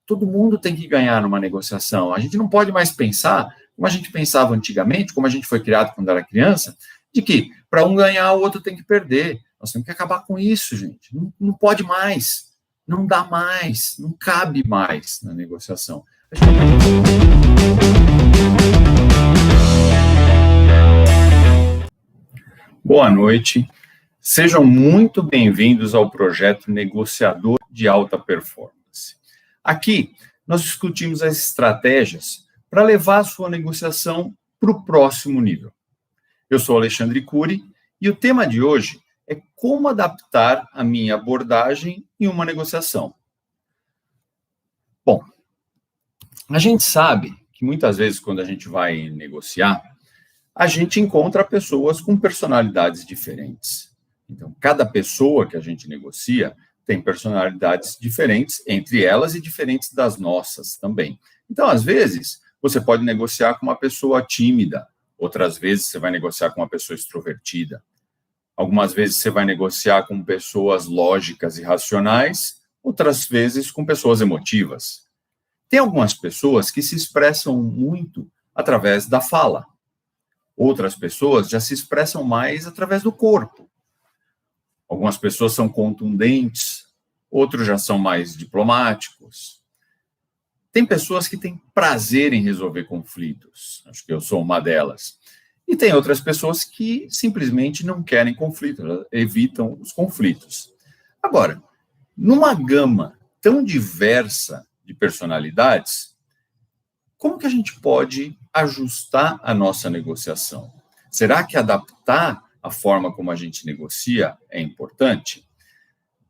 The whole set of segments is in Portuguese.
todo mundo tem que ganhar numa negociação. A gente não pode mais pensar, como a gente pensava antigamente, como a gente foi criado quando era criança, de que para um ganhar, o outro tem que perder. Nós temos que acabar com isso, gente. Não pode mais, não dá mais, não cabe mais na negociação. Boa noite. Sejam muito bem-vindos ao projeto Negociador de Alta Performance. Aqui, nós discutimos as estratégias para levar a sua negociação para o próximo nível. Eu sou Alexandre Cury e o tema de hoje é como adaptar a minha abordagem em uma negociação. Bom, a gente sabe que muitas vezes quando a gente vai negociar, a gente encontra pessoas com personalidades diferentes. Então, cada pessoa que a gente negocia tem personalidades diferentes entre elas e diferentes das nossas também. Então, às vezes, você pode negociar com uma pessoa tímida, outras vezes você vai negociar com uma pessoa extrovertida. Algumas vezes você vai negociar com pessoas lógicas e racionais, outras vezes com pessoas emotivas. Tem algumas pessoas que se expressam muito através da fala. Outras pessoas já se expressam mais através do corpo. Algumas pessoas são contundentes, outros já são mais diplomáticos. Tem pessoas que têm prazer em resolver conflitos, acho que eu sou uma delas. E tem outras pessoas que simplesmente não querem conflito, elas evitam os conflitos. Agora, numa gama tão diversa de personalidades, como que a gente pode ajustar a nossa negociação? Será que adaptar a forma como a gente negocia é importante?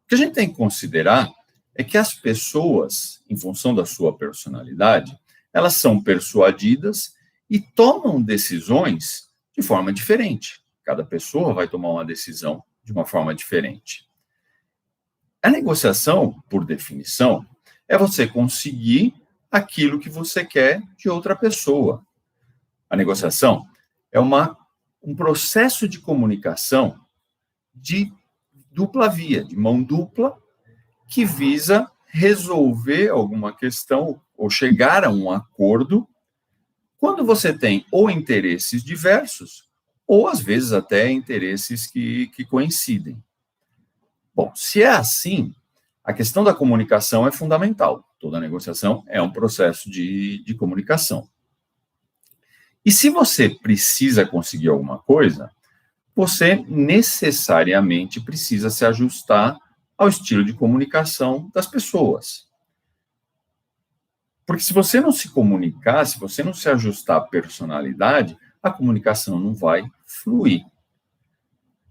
O que a gente tem que considerar é que as pessoas, em função da sua personalidade, elas são persuadidas e tomam decisões de forma diferente. Cada pessoa vai tomar uma decisão de uma forma diferente. A negociação, por definição, é você conseguir aquilo que você quer de outra pessoa. A negociação é um processo de comunicação de dupla via, de mão dupla, que visa resolver alguma questão ou chegar a um acordo quando você tem ou interesses diversos ou, às vezes, até interesses que coincidem. Bom, se é assim, a questão da comunicação é fundamental. Toda negociação é um processo de comunicação. E se você precisa conseguir alguma coisa, você necessariamente precisa se ajustar ao estilo de comunicação das pessoas. Porque se você não se comunicar, se você não se ajustar à personalidade, a comunicação não vai fluir.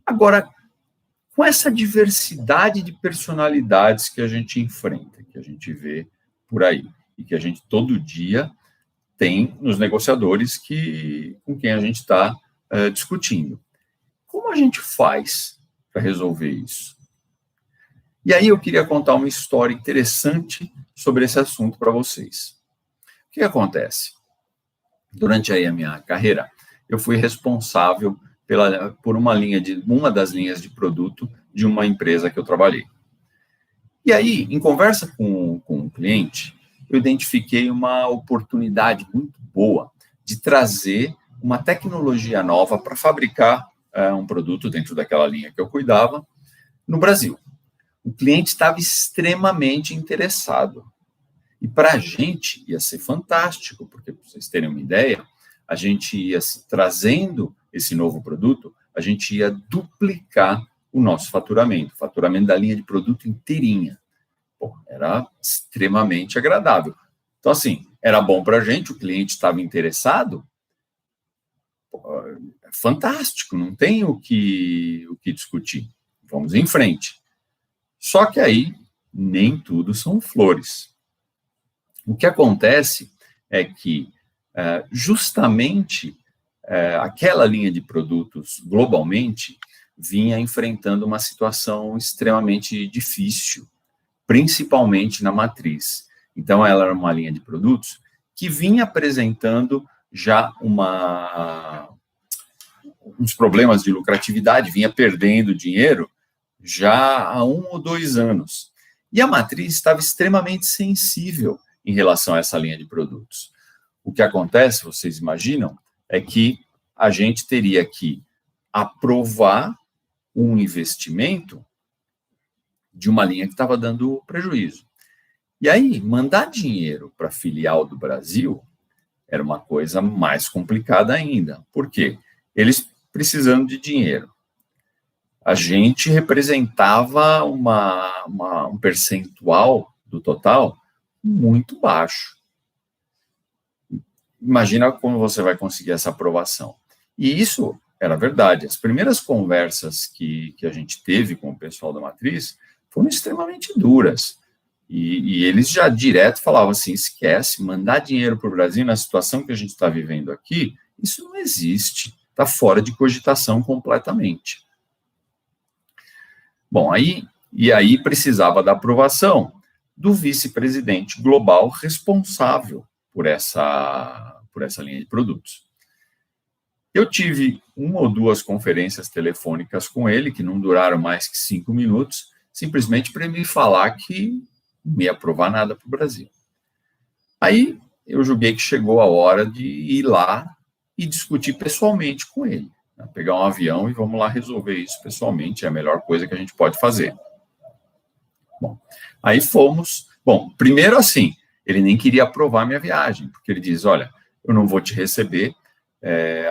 Agora, com essa diversidade de personalidades que a gente enfrenta, que a gente vê por aí, e que a gente todo dia tem nos negociadores com quem a gente está discutindo. Como a gente faz para resolver isso? E aí eu queria contar uma história interessante sobre esse assunto para vocês. O que acontece? Durante aí a minha carreira, eu fui responsável por uma das linhas de produto de uma empresa que eu trabalhei. E aí, em conversa com um cliente, eu identifiquei uma oportunidade muito boa de trazer uma tecnologia nova para fabricar um produto dentro daquela linha que eu cuidava no Brasil. O cliente estava extremamente interessado. E para a gente ia ser fantástico, porque, para vocês terem uma ideia, a gente ia trazendo esse novo produto, a gente ia duplicar o nosso faturamento, o faturamento da linha de produto inteirinha. Pô, era extremamente agradável. Então, assim, era bom para a gente, o cliente estava interessado, fantástico, não tem o que discutir. Vamos em frente. Só que aí, nem tudo são flores. O que acontece é que, justamente, aquela linha de produtos, globalmente, vinha enfrentando uma situação extremamente difícil, principalmente na matriz. Então, ela era uma linha de produtos que vinha apresentando já uns problemas de lucratividade, vinha perdendo dinheiro já há 1 ou 2 anos. E a matriz estava extremamente sensível em relação a essa linha de produtos. O que acontece, vocês imaginam, é que a gente teria que aprovar um investimento de uma linha que estava dando prejuízo. E aí, mandar dinheiro para a filial do Brasil era uma coisa mais complicada ainda. Por quê? Eles precisando de dinheiro. A gente representava um percentual do total muito baixo. Imagina como você vai conseguir essa aprovação. E isso era verdade. As primeiras conversas que a gente teve com o pessoal da matriz foram extremamente duras. E eles já direto falavam assim, esquece, mandar dinheiro para o Brasil na situação que a gente está vivendo aqui, isso não existe, está fora de cogitação completamente. Bom, aí precisava da aprovação do vice-presidente global responsável por essa linha de produtos. Eu tive 1 ou 2 conferências telefônicas com ele, que não duraram mais que 5 minutos, simplesmente para me falar que não ia aprovar nada para o Brasil. Aí eu julguei que chegou a hora de ir lá e discutir pessoalmente com ele. Né? Pegar um avião e vamos lá resolver isso pessoalmente, é a melhor coisa que a gente pode fazer. Bom, aí fomos. Bom, primeiro assim, ele nem queria aprovar minha viagem, porque ele diz, olha, eu não vou te receber,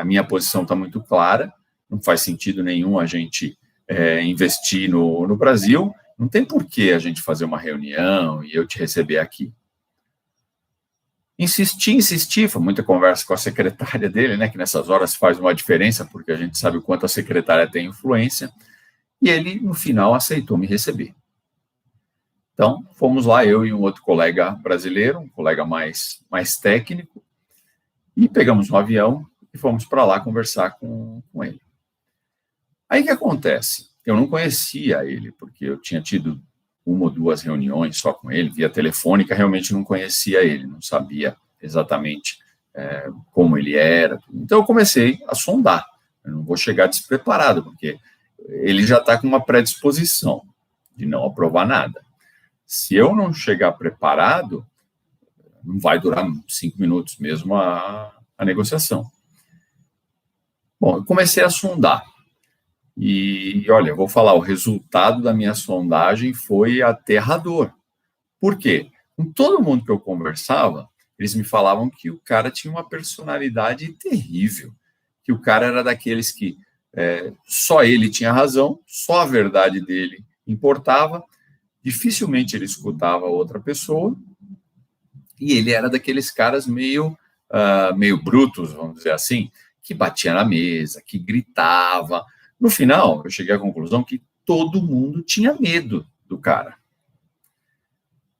a minha posição está muito clara, não faz sentido nenhum a gente investir no Brasil, não tem por que a gente fazer uma reunião e eu te receber aqui. Insisti, foi muita conversa com a secretária dele, né, que nessas horas faz uma diferença, porque a gente sabe o quanto a secretária tem influência, e ele, no final, aceitou me receber. Então, fomos lá, eu e um outro colega brasileiro, um colega mais técnico, e pegamos um avião e fomos para lá conversar com ele. Aí o que acontece? Eu não conhecia ele, porque eu tinha tido 1 ou 2 reuniões só com ele, via telefônica, realmente não conhecia ele, não sabia exatamente como ele era. Então eu comecei a sondar, eu não vou chegar despreparado, porque ele já está com uma predisposição de não aprovar nada. Se eu não chegar preparado, não vai durar 5 minutos mesmo a negociação. Bom, eu comecei a sondar. E, olha, eu vou falar, o resultado da minha sondagem foi aterrador. Por quê? Com todo mundo que eu conversava, eles me falavam que o cara tinha uma personalidade terrível, que o cara era daqueles que só ele tinha razão, só a verdade dele importava, dificilmente ele escutava outra pessoa, e ele era daqueles caras meio brutos, vamos dizer assim, que batia na mesa, que gritava. No final, eu cheguei à conclusão que todo mundo tinha medo do cara.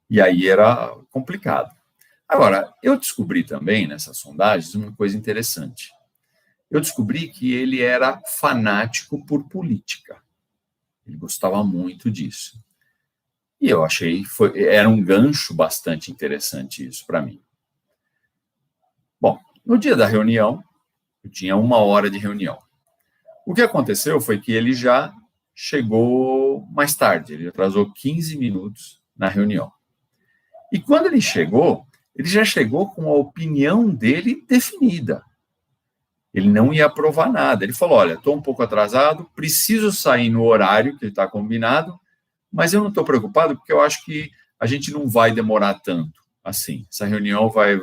E aí era complicado. Agora, eu descobri também, nessas sondagens, uma coisa interessante. Eu descobri que ele era fanático por política. Ele gostava muito disso. E eu achei, era um gancho bastante interessante isso para mim. Bom, no dia da reunião, eu tinha 1 hora de reunião. O que aconteceu foi que ele já chegou mais tarde, ele atrasou 15 minutos na reunião. E quando ele já chegou com a opinião dele definida. Ele não ia aprovar nada. Ele falou, olha, estou um pouco atrasado, preciso sair no horário que está combinado, mas eu não estou preocupado porque eu acho que a gente não vai demorar tanto assim. Essa reunião vai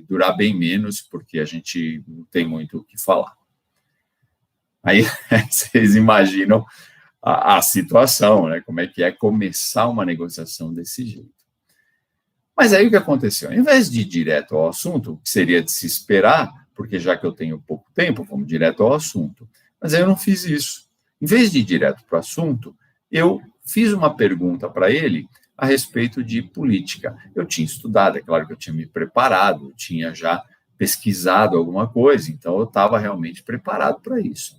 durar bem menos porque a gente não tem muito o que falar. Aí vocês imaginam a situação, né? Como é que é começar uma negociação desse jeito. Mas aí o que aconteceu? Ao invés de ir direto ao assunto, que seria de se esperar, porque já que eu tenho pouco tempo, vamos direto ao assunto. Mas aí eu não fiz isso. Em vez de ir direto para o assunto, eu fiz uma pergunta para ele a respeito de política. Eu tinha estudado, é claro que eu tinha me preparado, eu tinha já pesquisado alguma coisa, então eu estava realmente preparado para isso.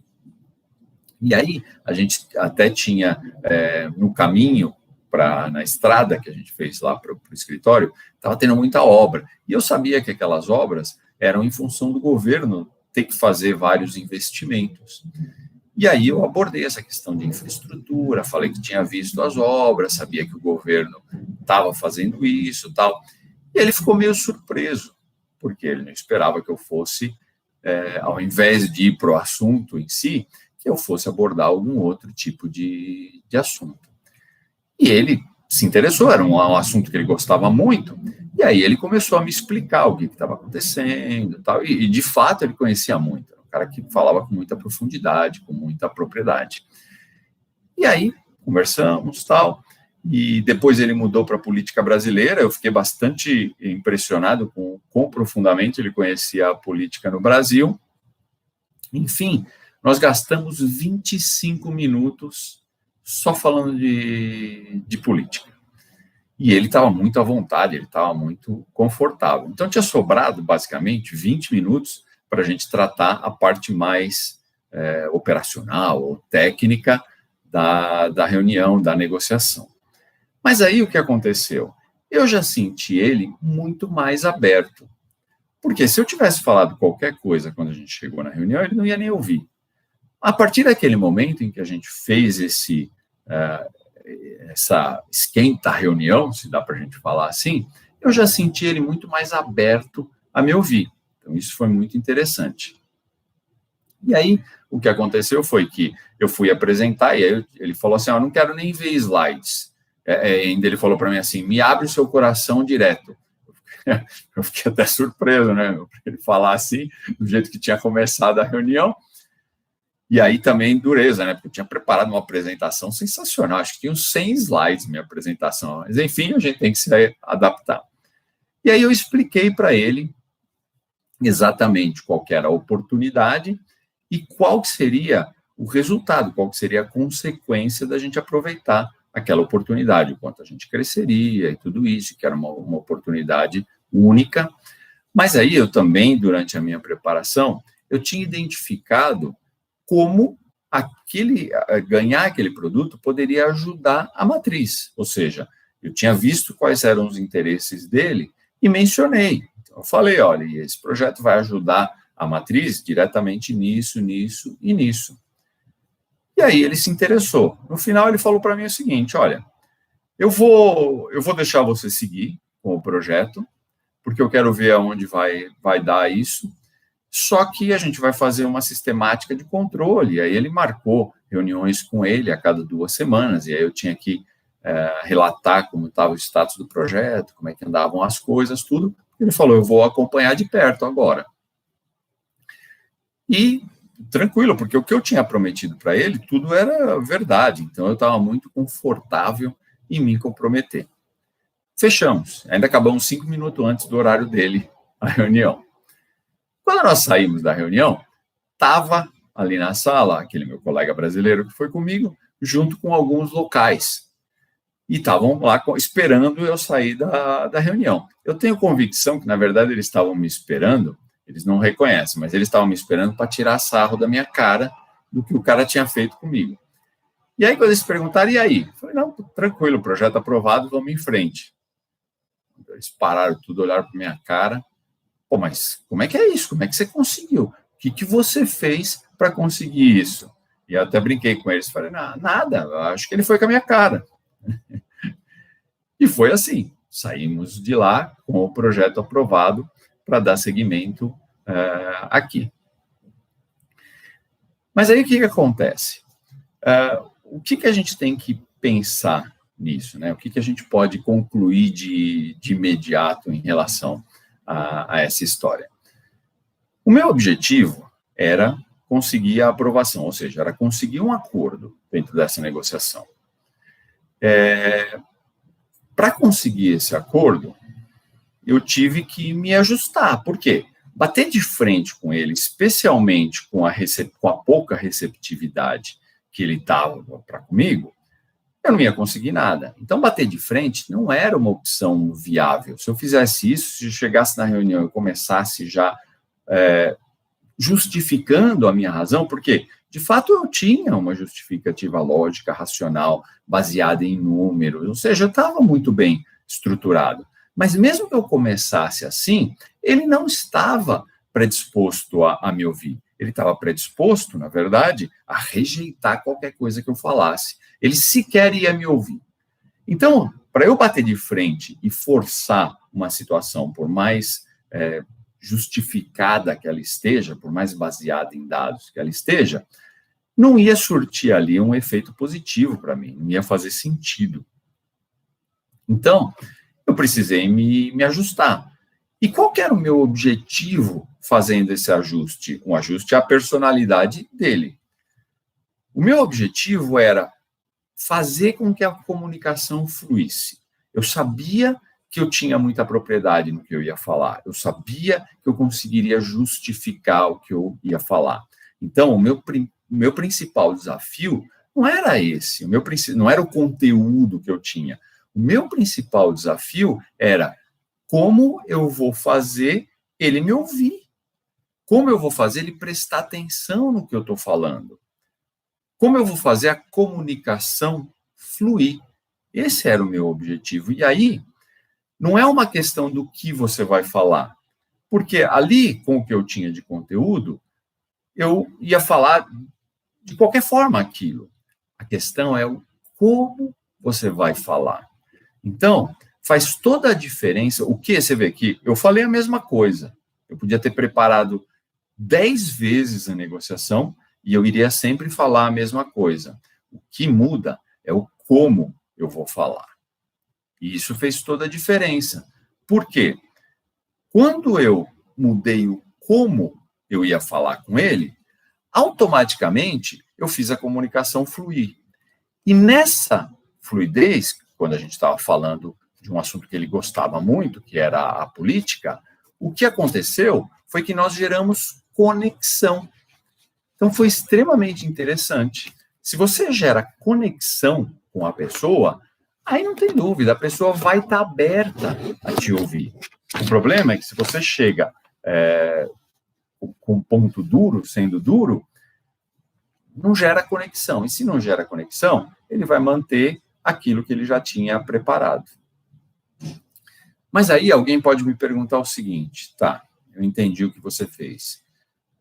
E aí, a gente até tinha, no caminho, na estrada que a gente fez lá para o escritório, estava tendo muita obra. E eu sabia que aquelas obras eram em função do governo ter que fazer vários investimentos. E aí eu abordei essa questão de infraestrutura, falei que tinha visto as obras, sabia que o governo estava fazendo isso e tal. E ele ficou meio surpreso, porque ele não esperava que eu fosse, ao invés de ir para o assunto em si, que eu fosse abordar algum outro tipo de assunto. E ele se interessou, era um assunto que ele gostava muito, e aí ele começou a me explicar o que estava acontecendo, tal, e de fato ele conhecia muito, era um cara que falava com muita profundidade, com muita propriedade. E aí conversamos, tal, e depois ele mudou para a política brasileira, eu fiquei bastante impressionado com quão profundamente ele conhecia a política no Brasil. Enfim, nós gastamos 25 minutos só falando de política. E ele estava muito à vontade, ele estava muito confortável. Então, tinha sobrado, basicamente, 20 minutos para a gente tratar a parte mais operacional ou técnica da reunião, da negociação. Mas aí, o que aconteceu? Eu já senti ele muito mais aberto. Porque se eu tivesse falado qualquer coisa quando a gente chegou na reunião, ele não ia nem ouvir. A partir daquele momento em que a gente fez essa esquenta-reunião, se dá para a gente falar assim, eu já senti ele muito mais aberto a me ouvir. Então, isso foi muito interessante. E aí, o que aconteceu foi que eu fui apresentar, e aí ele falou assim, eu não quero nem ver slides. Ainda ele falou para mim assim, me abre o seu coração direto. Eu fiquei até surpreso, né, ele falar assim, do jeito que tinha começado a reunião. E aí também dureza, né? Porque eu tinha preparado uma apresentação sensacional. Acho que tinha uns 100 slides minha apresentação. Mas, enfim, a gente tem que se adaptar. E aí eu expliquei para ele exatamente qual que era a oportunidade e qual que seria o resultado, qual que seria a consequência da gente aproveitar aquela oportunidade, o quanto a gente cresceria e tudo isso, que era uma oportunidade única. Mas aí eu também, durante a minha preparação, eu tinha identificado como ganhar aquele produto poderia ajudar a matriz. Ou seja, eu tinha visto quais eram os interesses dele e mencionei. Então, eu falei, olha, esse projeto vai ajudar a matriz diretamente nisso, nisso e nisso. E aí ele se interessou. No final, ele falou para mim o seguinte, olha, eu vou deixar você seguir com o projeto, porque eu quero ver aonde vai dar isso. Só que a gente vai fazer uma sistemática de controle. Aí ele marcou reuniões com ele a cada 2 semanas, e aí eu tinha que relatar como estava o status do projeto, como é que andavam as coisas, tudo. Ele falou, eu vou acompanhar de perto agora. E tranquilo, porque o que eu tinha prometido para ele, tudo era verdade. Então eu estava muito confortável em me comprometer. Fechamos. Ainda acabamos 5 minutos antes do horário dele, a reunião. Quando nós saímos da reunião, estava ali na sala, aquele meu colega brasileiro que foi comigo, junto com alguns locais. E estavam lá esperando eu sair da reunião. Eu tenho convicção que, na verdade, eles estavam me esperando, eles não reconhecem, mas eles estavam me esperando para tirar sarro da minha cara do que o cara tinha feito comigo. E aí, quando eles perguntaram, e aí? Eu falei, não, tranquilo, projeto aprovado, vamos em frente. Eles pararam tudo, olharam para minha cara. Pô, mas como é que é isso? Como é que você conseguiu? O que você fez para conseguir isso? E eu até brinquei com eles, falei, nada, acho que ele foi com a minha cara. E foi assim, saímos de lá com o projeto aprovado para dar seguimento aqui. Mas aí o que acontece? O que a gente tem que pensar nisso, né? O que a gente pode concluir de imediato em relação a essa história? O meu objetivo era conseguir a aprovação, ou seja, era conseguir um acordo dentro dessa negociação. Para conseguir esse acordo, eu tive que me ajustar. Por quê? Bater de frente com ele, especialmente com a pouca receptividade que ele estava para comigo, eu não ia conseguir nada. Então, bater de frente não era uma opção viável. Se eu fizesse isso, se eu chegasse na reunião e começasse já justificando a minha razão, porque, de fato, eu tinha uma justificativa lógica, racional, baseada em números, ou seja, eu estava muito bem estruturado. Mas mesmo que eu começasse assim, ele não estava predisposto a me ouvir. Ele estava predisposto, na verdade, a rejeitar qualquer coisa que eu falasse. Ele sequer ia me ouvir. Então, para eu bater de frente e forçar uma situação, por mais justificada que ela esteja, por mais baseada em dados que ela esteja, não ia surtir ali um efeito positivo para mim, não ia fazer sentido. Então, eu precisei me ajustar. E qual que era o meu objetivo fazendo esse ajuste? Um ajuste à personalidade dele. O meu objetivo era fazer com que a comunicação fluísse. Eu sabia que eu tinha muita propriedade no que eu ia falar. Eu sabia que eu conseguiria justificar o que eu ia falar. Então, o meu principal desafio não era esse, não era o conteúdo que eu tinha. O meu principal desafio era como eu vou fazer ele me ouvir. Como eu vou fazer ele prestar atenção no que eu estou falando. Como eu vou fazer a comunicação fluir. Esse era o meu objetivo. E aí, não é uma questão do que você vai falar. Porque ali, com o que eu tinha de conteúdo, eu ia falar de qualquer forma aquilo. A questão é o como você vai falar. Então, faz toda a diferença. O que você vê aqui? Eu falei a mesma coisa. Eu podia ter preparado 10 vezes a negociação e eu iria sempre falar a mesma coisa. O que muda é o como eu vou falar. E isso fez toda a diferença. Por quê? Quando eu mudei o como eu ia falar com ele, automaticamente eu fiz a comunicação fluir. E nessa fluidez, quando a gente estava falando de um assunto que ele gostava muito, que era a política, o que aconteceu foi que nós geramos conexão. Então, foi extremamente interessante. Se você gera conexão com a pessoa, aí não tem dúvida, a pessoa vai estar aberta a te ouvir. O problema é que se você chega com um ponto duro, sendo duro, não gera conexão. E se não gera conexão, ele vai manter aquilo que ele já tinha preparado. Mas aí alguém pode me perguntar o seguinte, tá, eu entendi o que você fez,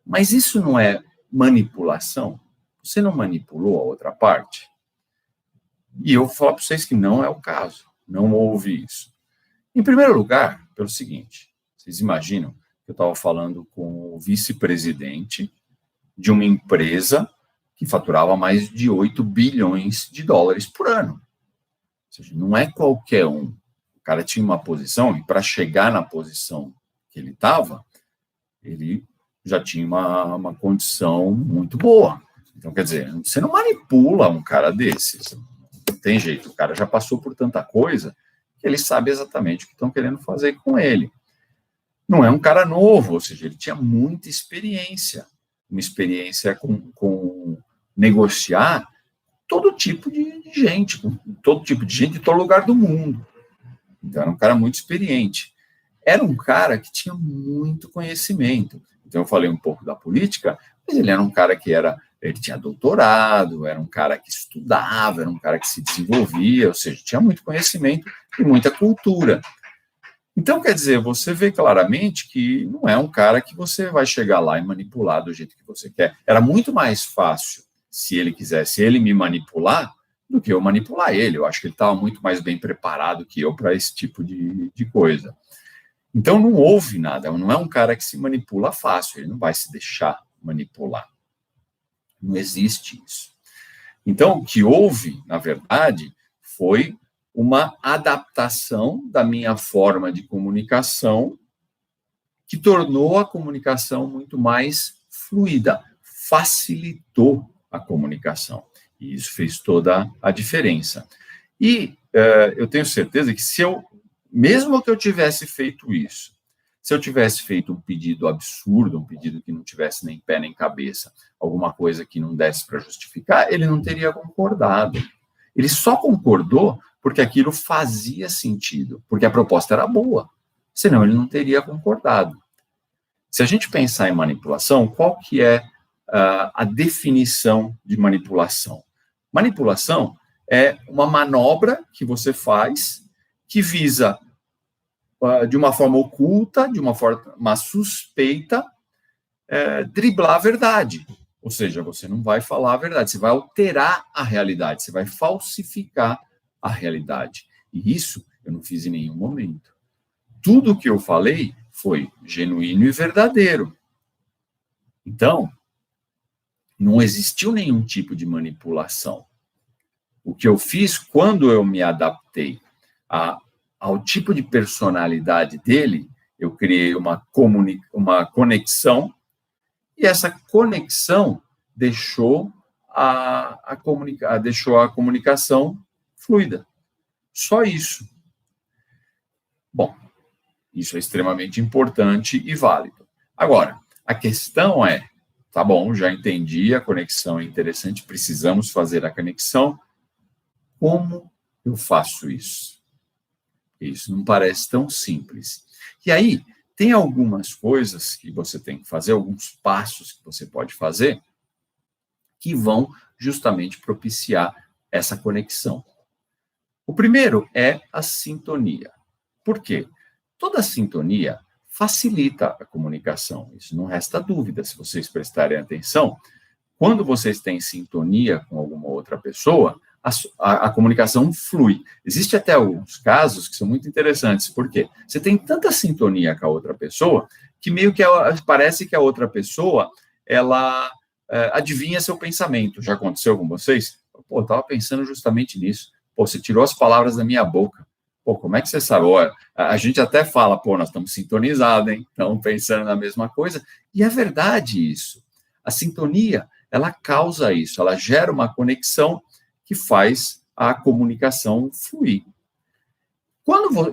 mas isso não é manipulação? Você não manipulou a outra parte? E eu vou falar para vocês que não é o caso, não houve isso. Em primeiro lugar, pelo seguinte, vocês imaginam que eu estava falando com o vice-presidente de uma empresa que faturava mais de 8 bilhões de dólares por ano. Ou seja, não é qualquer um. O cara tinha uma posição, e para chegar na posição que ele estava, ele já tinha uma condição muito boa. Então, quer dizer, você não manipula um cara desses. Não tem jeito. O cara já passou por tanta coisa que ele sabe exatamente o que estão querendo fazer com ele. Não é um cara novo, ou seja, ele tinha muita experiência. Uma experiência com negociar todo tipo de gente, com todo tipo de gente de todo lugar do mundo. Então, era um cara muito experiente. Era um cara que tinha muito conhecimento. Então, eu falei um pouco da política, mas ele era um cara ele tinha doutorado, era um cara que estudava, era um cara que se desenvolvia, ou seja, tinha muito conhecimento e muita cultura. Então, quer dizer, você vê claramente que não é um cara que você vai chegar lá e manipular do jeito que você quer. Era muito mais fácil, se ele quisesse ele me manipular, do que eu manipular ele. Eu acho que ele estava muito mais bem preparado que eu para esse tipo de coisa. Então, não houve nada. Não é um cara que se manipula fácil. Ele não vai se deixar manipular. Não existe isso. Então, o que houve, na verdade, foi uma adaptação da minha forma de comunicação que tornou a comunicação muito mais fluida, facilitou a comunicação. E isso fez toda a diferença. E eu tenho certeza que mesmo que eu tivesse feito isso, se eu tivesse feito um pedido absurdo, um pedido que não tivesse nem pé nem cabeça, alguma coisa que não desse para justificar, ele não teria concordado. Ele só concordou porque aquilo fazia sentido, porque a proposta era boa. Senão ele não teria concordado. Se a gente pensar em manipulação, qual que é a definição de manipulação? Manipulação é uma manobra que você faz que visa, de uma forma oculta, de uma forma suspeita, driblar a verdade. Ou seja, você não vai falar a verdade, você vai alterar a realidade, você vai falsificar a realidade. E isso eu não fiz em nenhum momento. Tudo que eu falei foi genuíno e verdadeiro. Então, não existiu nenhum tipo de manipulação. O que eu fiz quando eu me adaptei ao tipo de personalidade dele, eu criei uma conexão, e essa conexão deixou deixou a comunicação fluida. Só isso. Bom, isso é extremamente importante e válido. Agora, a questão é, tá bom, já entendi, a conexão é interessante, precisamos fazer a conexão. Como eu faço isso? Isso não parece tão simples. E aí, tem algumas coisas que você tem que fazer, alguns passos que você pode fazer, que vão justamente propiciar essa conexão. O primeiro é a sintonia. Por quê? Toda sintonia facilita a comunicação, isso não resta dúvida, se vocês prestarem atenção. Quando vocês têm sintonia com alguma outra pessoa, a comunicação flui. Existe até alguns casos que são muito interessantes, porque você tem tanta sintonia com a outra pessoa, que meio que parece que a outra pessoa, ela adivinha seu pensamento. Já aconteceu com vocês? Pô, eu estava pensando justamente nisso. Pô, você tirou as palavras da minha boca. Pô, como é que você sabe? Olha, a gente até fala, pô, nós estamos sintonizados, hein? Estamos pensando na mesma coisa. E é verdade isso. A sintonia, ela causa isso, ela gera uma conexão que faz a comunicação fluir.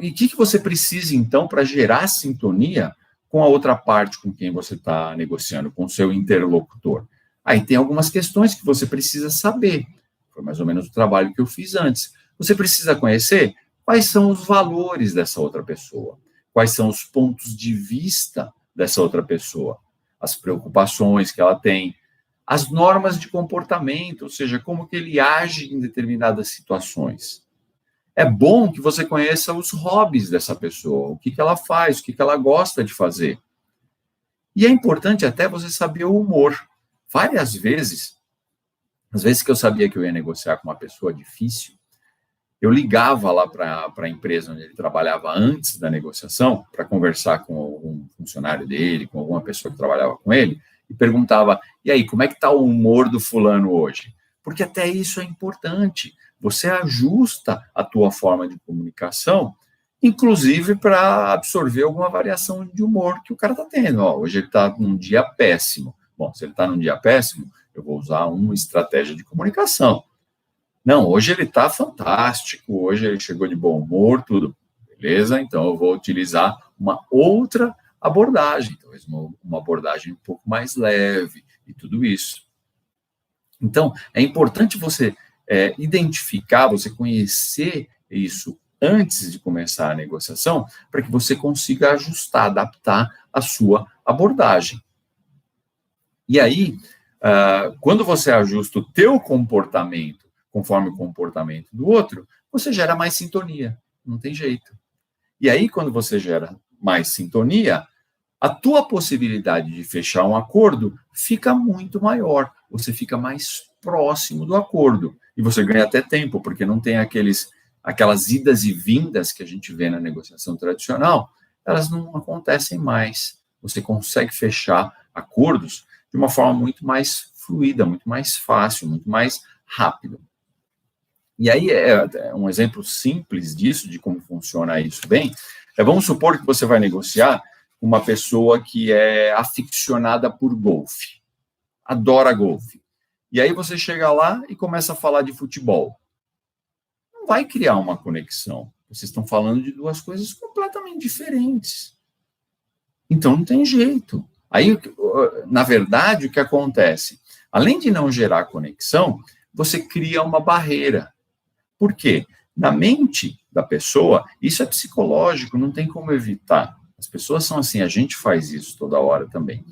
E o que você precisa, então, para gerar sintonia com a outra parte com quem você está negociando, com o seu interlocutor? Aí tem algumas questões que você precisa saber. Foi mais ou menos o trabalho que eu fiz antes. Você precisa conhecer quais são os valores dessa outra pessoa, quais são os pontos de vista dessa outra pessoa, as preocupações que ela tem, as normas de comportamento, ou seja, como que ele age em determinadas situações. É bom que você conheça os hobbies dessa pessoa, o que ela faz, o que ela gosta de fazer. E é importante até você saber o humor. Várias vezes, às vezes que eu sabia que eu ia negociar com uma pessoa difícil, eu ligava lá para a empresa onde ele trabalhava antes da negociação, para conversar com algum funcionário dele, com alguma pessoa que trabalhava com ele, e perguntava, e aí, como é que está o humor do fulano hoje? Porque até isso é importante. Você ajusta a tua forma de comunicação, inclusive para absorver alguma variação de humor que o cara está tendo. Ó, hoje ele está num dia péssimo. Bom, se ele está num dia péssimo, eu vou usar uma estratégia de comunicação. Não, hoje ele está fantástico, hoje ele chegou de bom humor, tudo. Beleza? Então eu vou utilizar uma outra abordagem, talvez uma abordagem um pouco mais leve e tudo isso. Então, é importante você identificar, você conhecer isso antes de começar a negociação, para que você consiga ajustar, adaptar a sua abordagem. E aí, quando você ajusta o teu comportamento conforme o comportamento do outro, você gera mais sintonia, não tem jeito. E aí, quando você gera mais sintonia, a tua possibilidade de fechar um acordo fica muito maior, você fica mais próximo do acordo, e você ganha até tempo, porque não tem aquelas idas e vindas que a gente vê na negociação tradicional, elas não acontecem mais. Você consegue fechar acordos de uma forma muito mais fluida, muito mais fácil, muito mais rápida. E aí, um exemplo simples disso, de como funciona isso bem, vamos supor que você vai negociar com uma pessoa que é aficionada por golfe, adora golfe. E aí você chega lá e começa a falar de futebol. Não vai criar uma conexão. Vocês estão falando de duas coisas completamente diferentes. Então, não tem jeito. Aí, na verdade, o que acontece? Além de não gerar conexão, você cria uma barreira. Por quê? Na mente da pessoa, isso é psicológico, não tem como evitar. As pessoas são assim, a gente faz isso toda hora também.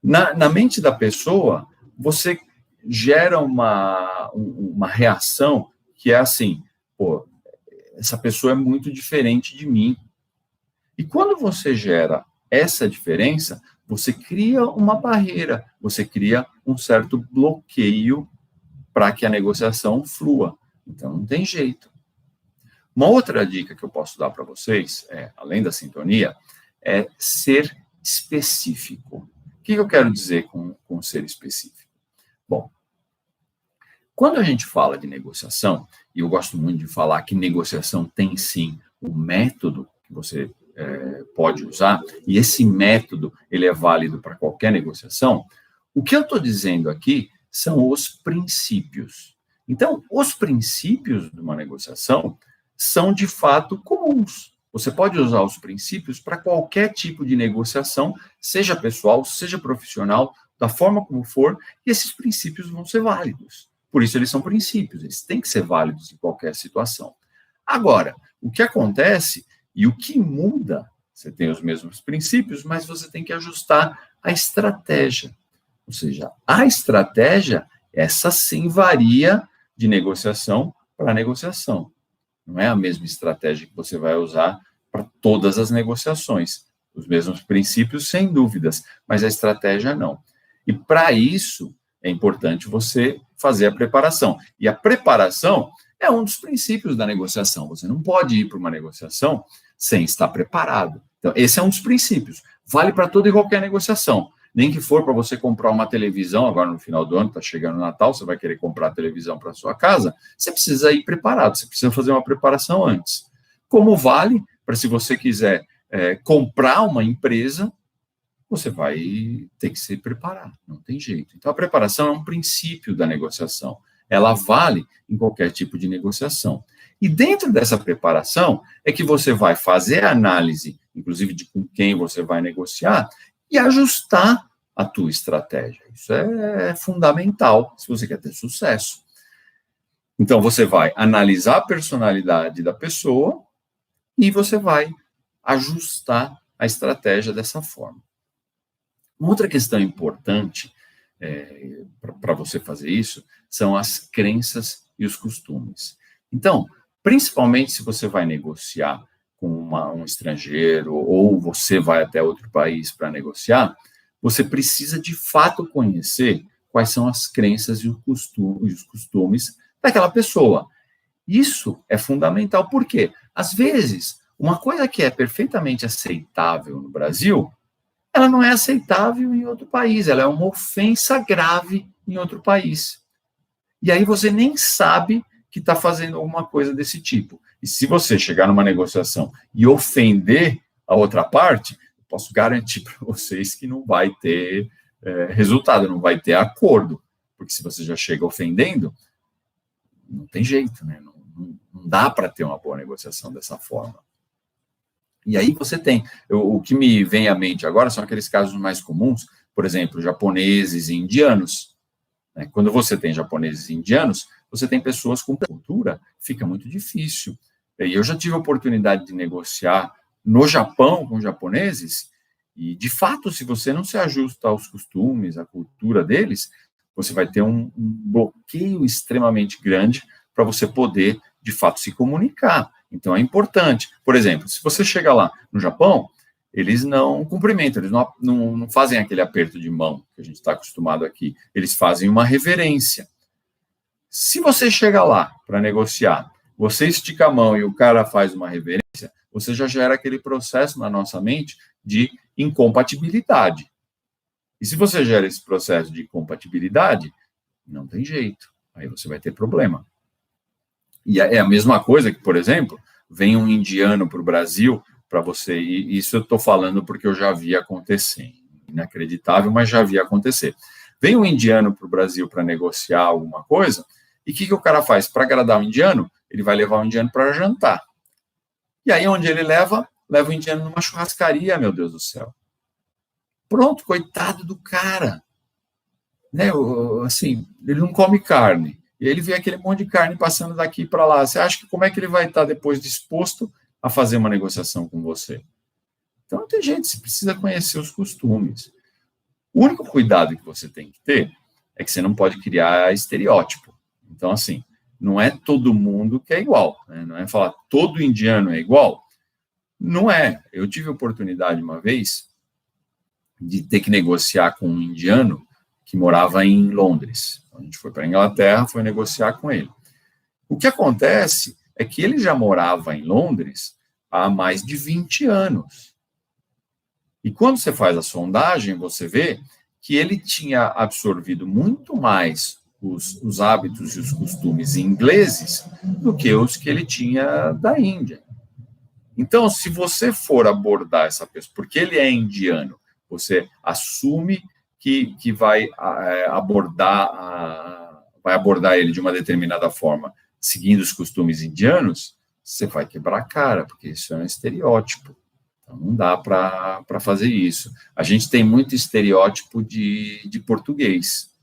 Na mente da pessoa, você gera uma reação que é assim, pô, essa pessoa é muito diferente de mim. E quando você gera essa diferença, você cria uma barreira, você cria um certo bloqueio para que a negociação flua. Então, não tem jeito. Uma outra dica que eu posso dar para vocês, além da sintonia, é ser específico. O que eu quero dizer com ser específico? Bom, quando a gente fala de negociação, e eu gosto muito de falar que negociação tem sim um método que você pode usar, e esse método ele é válido para qualquer negociação, o que eu estou dizendo aqui são os princípios. Então, os princípios de uma negociação são, de fato, comuns. Você pode usar os princípios para qualquer tipo de negociação, seja pessoal, seja profissional, da forma como for, e esses princípios vão ser válidos. Por isso, eles são princípios, eles têm que ser válidos em qualquer situação. Agora, o que acontece e o que muda, você tem os mesmos princípios, mas você tem que ajustar a estratégia. Ou seja, a estratégia, essa sim varia de negociação para negociação. Não é a mesma estratégia que você vai usar para todas as negociações. Os mesmos princípios, sem dúvidas, mas a estratégia não. E para isso, é importante você fazer a preparação. E a preparação é um dos princípios da negociação. Você não pode ir para uma negociação sem estar preparado. Então, esse é um dos princípios. Vale para toda e qualquer negociação. Nem que for para você comprar uma televisão, agora no final do ano, está chegando o Natal, você vai querer comprar a televisão para sua casa, você precisa ir preparado, você precisa fazer uma preparação antes. Como vale para se você quiser comprar uma empresa, você vai ter que se preparar, não tem jeito. Então, a preparação é um princípio da negociação. Ela vale em qualquer tipo de negociação. E dentro dessa preparação é que você vai fazer a análise, inclusive de com quem você vai negociar, e ajustar a tua estratégia. Isso é fundamental se você quer ter sucesso. Então, você vai analisar a personalidade da pessoa e você vai ajustar a estratégia dessa forma. Uma outra questão importante para você fazer isso são as crenças e os costumes. Então, principalmente se você vai negociar com um estrangeiro ou você vai até outro país para negociar, você precisa de fato conhecer quais são as crenças e os costumes daquela pessoa. Isso é fundamental, porque às vezes uma coisa que é perfeitamente aceitável no Brasil, ela não é aceitável em outro país, ela é uma ofensa grave em outro país. E aí você nem sabe que está fazendo alguma coisa desse tipo. E se você chegar numa negociação e ofender a outra parte, eu posso garantir para vocês que não vai ter resultado, não vai ter acordo. Porque se você já chega ofendendo, não tem jeito, né? Não dá para ter uma boa negociação dessa forma. E aí você tem, o que me vem à mente agora são aqueles casos mais comuns, por exemplo, japoneses e indianos. Quando você tem japoneses e indianos, você tem pessoas com cultura, fica muito difícil. E eu já tive a oportunidade de negociar no Japão com japoneses, e de fato, se você não se ajusta aos costumes, à cultura deles, você vai ter um bloqueio extremamente grande para você poder, de fato, se comunicar. Então, é importante. Por exemplo, se você chega lá no Japão, eles não cumprimentam, eles não fazem aquele aperto de mão que a gente está acostumado aqui. Eles fazem uma reverência. Se você chega lá para negociar, você estica a mão e o cara faz uma reverência, você já gera aquele processo na nossa mente de incompatibilidade. E se você gera esse processo de incompatibilidade, não tem jeito. Aí você vai ter problema. E é a mesma coisa que, por exemplo, vem um indiano para o Brasil para você, e isso eu estou falando porque eu já vi acontecer. Inacreditável, mas já vi acontecer. Vem um indiano para o Brasil para negociar alguma coisa, e o que o cara faz? Para agradar o indiano, ele vai levar o indiano para jantar. E aí, onde ele leva o indiano numa churrascaria, meu Deus do céu. Pronto, coitado do cara. Né? Assim, ele não come carne. E aí ele vê aquele monte de carne passando daqui para lá. Você acha que como é que ele vai estar depois disposto a fazer uma negociação com você? Então, não tem jeito, você precisa conhecer os costumes. O único cuidado que você tem que ter é que você não pode criar estereótipo. Então, assim, não é todo mundo que é igual. Né? Não é falar todo indiano é igual. Não é. Eu tive a oportunidade uma vez de ter que negociar com um indiano que morava em Londres. A gente foi para a Inglaterra, foi negociar com ele. O que acontece é que ele já morava em Londres há mais de 20 anos. E quando você faz a sondagem, você vê que ele tinha absorvido muito mais os hábitos e os costumes ingleses do que os que ele tinha da Índia. Então, se você for abordar essa pessoa, porque ele é indiano, você assume que vai abordar ele de uma determinada forma, seguindo os costumes indianos, você vai quebrar a cara, porque isso é um estereótipo. Então, não dá para fazer isso. A gente tem muito estereótipo de português.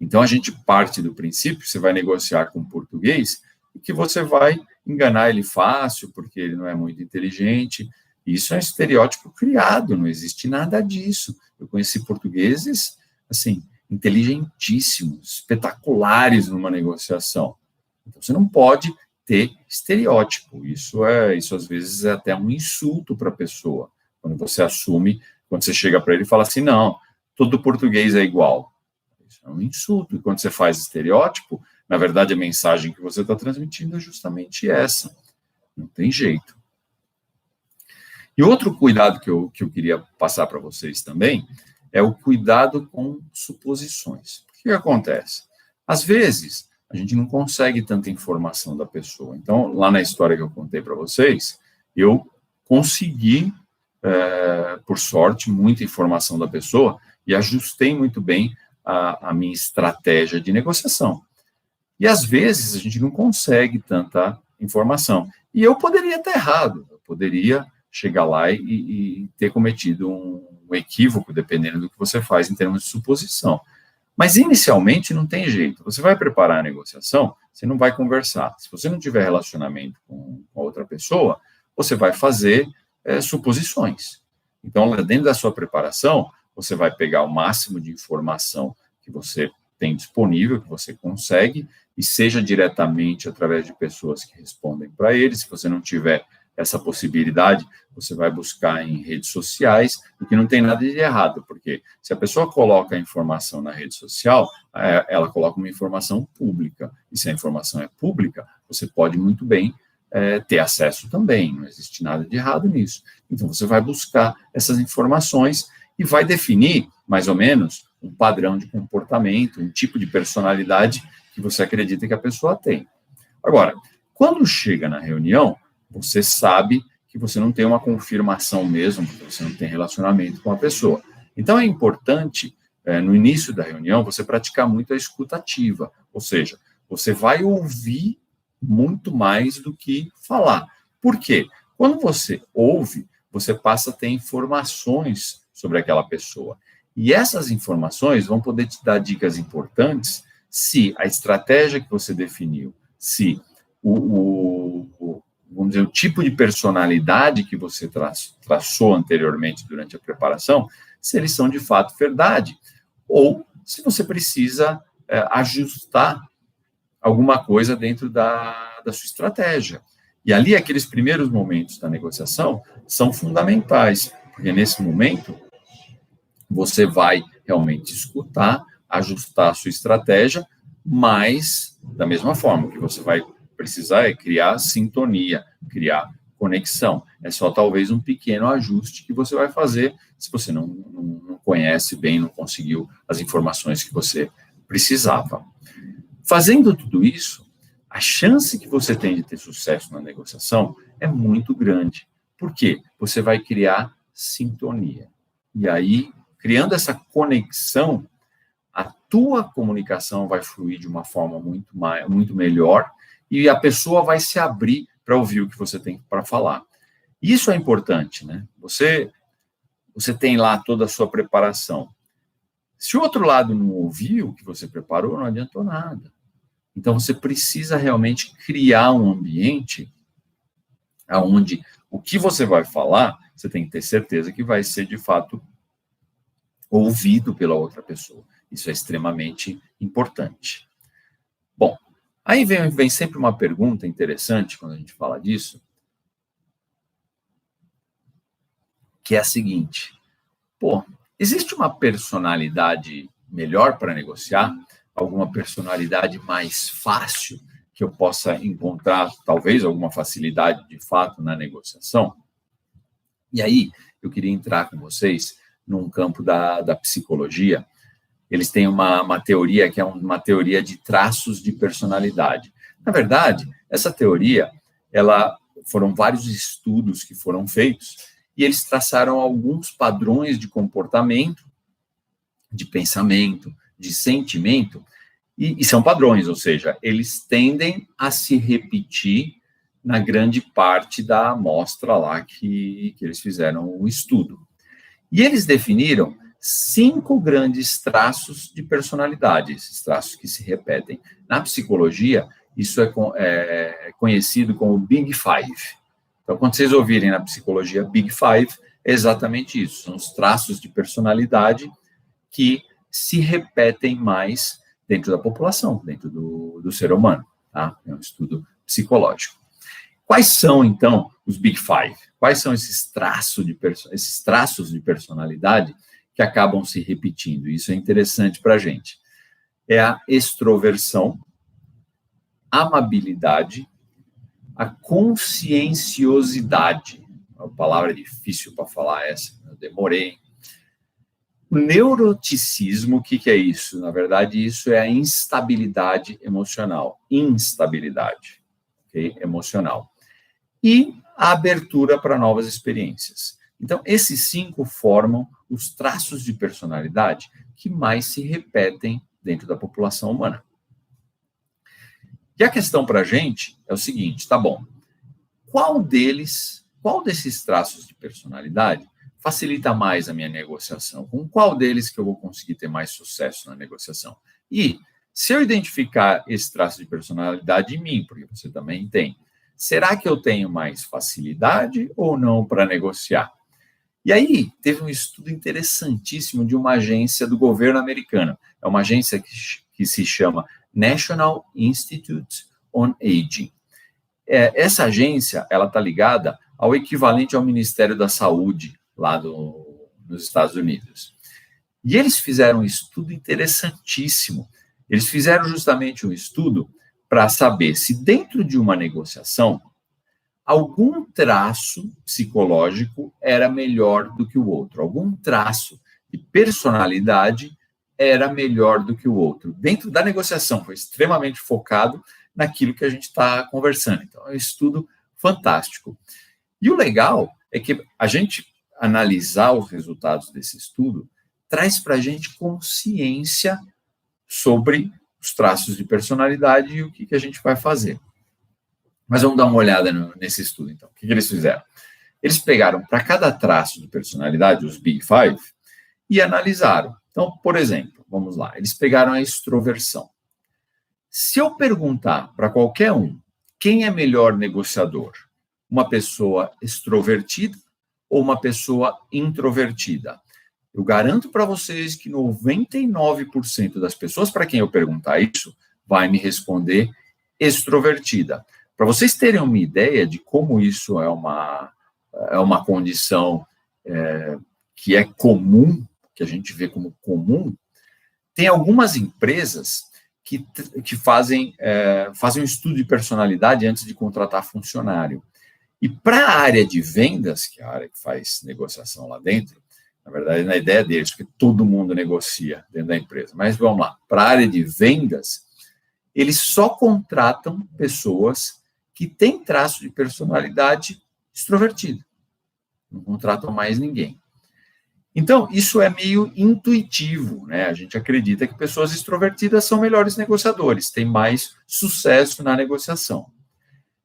Então, a gente parte do princípio, você vai negociar com o português, e que você vai enganar ele fácil, porque ele não é muito inteligente. Isso é um estereótipo criado, não existe nada disso. Eu conheci portugueses, assim, inteligentíssimos, espetaculares numa negociação. Então, você não pode ter estereótipo. Isso às vezes é até um insulto para a pessoa. Quando você assume, quando você chega para ele e fala assim, não, todo português é igual. Isso é um insulto. E quando você faz estereótipo, na verdade, a mensagem que você está transmitindo é justamente essa. Não tem jeito. E outro cuidado que eu queria passar para vocês também é o cuidado com suposições. O que acontece? Às vezes, a gente não consegue tanta informação da pessoa. Então, lá na história que eu contei para vocês, eu consegui, por sorte, muita informação da pessoa e ajustei muito bem a minha estratégia de negociação. E, às vezes, a gente não consegue tanta informação. E eu poderia estar errado, eu poderia chegar lá e ter cometido um equívoco, dependendo do que você faz em termos de suposição. Mas, inicialmente, não tem jeito. Você vai preparar a negociação, você não vai conversar. Se você não tiver relacionamento com a outra pessoa, você vai fazer suposições. Então, dentro da sua preparação, você vai pegar o máximo de informação que você tem disponível, que você consegue, e seja diretamente através de pessoas que respondem para ele. Se você não tiver essa possibilidade, você vai buscar em redes sociais, o que não tem nada de errado, porque se a pessoa coloca a informação na rede social, ela coloca uma informação pública, e se a informação é pública, você pode muito bem ter acesso também, não existe nada de errado nisso. Então, você vai buscar essas informações e vai definir, mais ou menos, um padrão de comportamento, um tipo de personalidade que você acredita que a pessoa tem. Agora, quando chega na reunião, você sabe que você não tem uma confirmação mesmo, porque você não tem relacionamento com a pessoa. Então, é importante, no início da reunião, você praticar muito a escuta ativa, ou seja, você vai ouvir muito mais do que falar. Por quê? Quando você ouve, você passa a ter informações sobre aquela pessoa. E essas informações vão poder te dar dicas importantes se a estratégia que você definiu, se vamos dizer, o tipo de personalidade que você traçou anteriormente durante a preparação, se eles são de fato verdade, ou se você precisa ajustar alguma coisa dentro da sua estratégia. E ali, aqueles primeiros momentos da negociação são fundamentais, porque nesse momento você vai realmente escutar, ajustar a sua estratégia, mas da mesma forma, o que você vai precisar é criar sintonia, criar conexão. É só talvez um pequeno ajuste que você vai fazer se você não conhece bem, não conseguiu as informações que você precisava. Fazendo tudo isso, a chance que você tem de ter sucesso na negociação é muito grande. Por quê? Você vai criar sintonia. E aí, criando essa conexão, a tua comunicação vai fluir de uma forma muito melhor e a pessoa vai se abrir para ouvir o que você tem para falar. Isso é importante, né? Você tem lá toda a sua preparação. Se o outro lado não ouviu o que você preparou, não adiantou nada. Então, você precisa realmente criar um ambiente onde o que você vai falar, você tem que ter certeza que vai ser, de fato, ouvido pela outra pessoa. Isso é extremamente importante. Bom, aí vem sempre uma pergunta interessante quando a gente fala disso, que é a seguinte: existe uma personalidade melhor para negociar? Alguma personalidade mais fácil que eu possa encontrar, talvez, alguma facilidade, de fato, na negociação. E aí, eu queria entrar com vocês num campo da psicologia. Eles têm uma teoria que é uma teoria de traços de personalidade. Na verdade, essa teoria, foram vários estudos que foram feitos e eles traçaram alguns padrões de comportamento, de pensamento, de sentimento, e são padrões, ou seja, eles tendem a se repetir na grande parte da amostra lá que eles fizeram o estudo. E eles definiram 5 grandes traços de personalidade, esses traços que se repetem. Na psicologia, isso é conhecido como Big Five. Então, quando vocês ouvirem na psicologia Big Five, é exatamente isso, são os traços de personalidade que se repetem mais dentro da população, dentro do ser humano, tá? É um estudo psicológico. Quais são, então, os Big Five? Quais são esses traços de personalidade que acabam se repetindo? Isso é interessante para a gente. É a extroversão, amabilidade, a conscienciosidade, uma palavra difícil para falar essa, eu demorei. O neuroticismo, o que é isso? Na verdade, isso é a instabilidade emocional, okay? Emocional. E a abertura para novas experiências. Então, esses 5 formam os traços de personalidade que mais se repetem dentro da população humana. E a questão para a gente é o seguinte, tá bom, qual desses traços de personalidade facilita mais a minha negociação? Com qual deles que eu vou conseguir ter mais sucesso na negociação? E se eu identificar esse traço de personalidade em mim, porque você também tem, será que eu tenho mais facilidade ou não para negociar? E aí, teve um estudo interessantíssimo de uma agência do governo americano. É uma agência que se chama National Institute on Aging. Essa agência, ela está ligada ao equivalente ao Ministério da Saúde, lá nos Estados Unidos. E eles fizeram um estudo interessantíssimo. Eles fizeram justamente um estudo para saber se dentro de uma negociação, algum traço psicológico era melhor do que o outro, algum traço de personalidade era melhor do que o outro. Dentro da negociação, foi extremamente focado naquilo que a gente está conversando. Então, é um estudo fantástico. E o legal é que a gente analisar os resultados desse estudo traz para a gente consciência sobre os traços de personalidade e o que a gente vai fazer. Mas vamos dar uma olhada nesse estudo, então. O que eles fizeram? Eles pegaram para cada traço de personalidade, os Big Five, e analisaram. Então, por exemplo, vamos lá, eles pegaram a extroversão. Se eu perguntar para qualquer um quem é melhor negociador, uma pessoa extrovertida ou uma pessoa introvertida, eu garanto para vocês que 99% das pessoas para quem eu perguntar isso vai me responder extrovertida. Para vocês terem uma ideia de como isso é uma condição que é comum, que a gente vê como comum, tem algumas empresas que fazem um estudo de personalidade antes de contratar funcionário. E para a área de vendas, que é a área que faz negociação lá dentro, na verdade, na ideia deles, porque todo mundo negocia dentro da empresa. Mas vamos lá, para a área de vendas, eles só contratam pessoas que têm traço de personalidade extrovertida. Não contratam mais ninguém. Então, isso é meio intuitivo, né? A gente acredita que pessoas extrovertidas são melhores negociadores, têm mais sucesso na negociação.